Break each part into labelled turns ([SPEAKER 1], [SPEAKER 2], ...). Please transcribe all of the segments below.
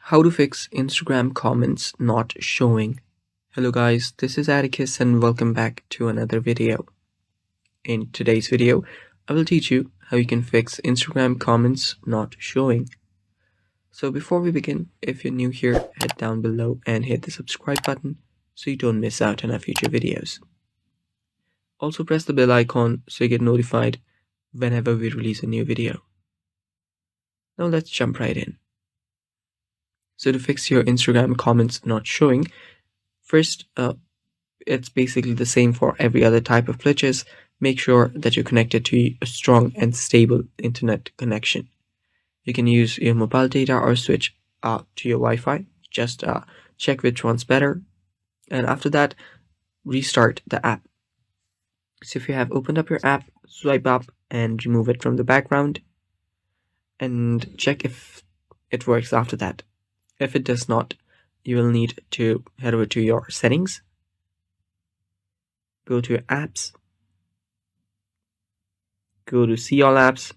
[SPEAKER 1] How to fix Instagram comments not showing. Hello guys, this is Atticus and welcome back to another video. In today's video, I will teach you how you can fix Instagram comments not showing. So before we begin, if you're new here, head down below and hit the subscribe button so you don't miss out on our future videos. Also press the bell icon so you get notified whenever we release a new video. Now let's jump right in. So to fix your Instagram comments not showing, first, it's basically the same for every other type of glitches. Make sure that you're connected to a strong and stable internet connection. You can use your mobile data or switch to your Wi-Fi. Just check which one's better. And after that, restart the app. So if you have opened up your app, swipe up and remove it from the background. And check if it works after that. If it does not, you will need to head over to your settings, go to apps, go to see all apps,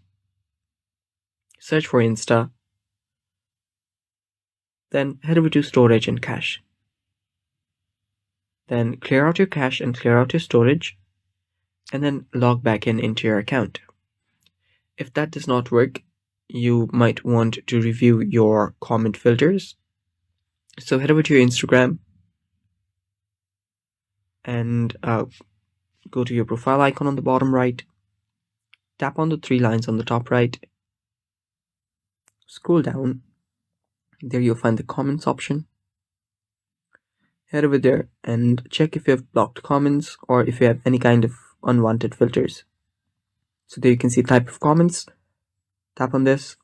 [SPEAKER 1] search for Insta, then head over to storage and cache. Then clear out your cache and clear out your storage, and then log back into your account. If that does not work, you might want to review your comment filters. So head over to your Instagram and go to your profile icon on the bottom right. Tap on the three lines on the top right. Scroll down. There you'll find the comments option. Head over there and check if you have blocked comments or if you have any kind of unwanted filters. So there you can see type of comments. Tap on this.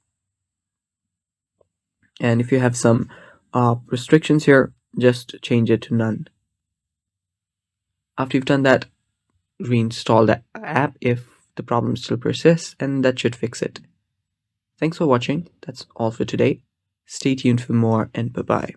[SPEAKER 1] And if you have some restrictions here, just change it to none. After you've done that, reinstall the app if the problem still persists, and that should fix it. Thanks for watching. That's all for today. Stay tuned for more, and bye-bye.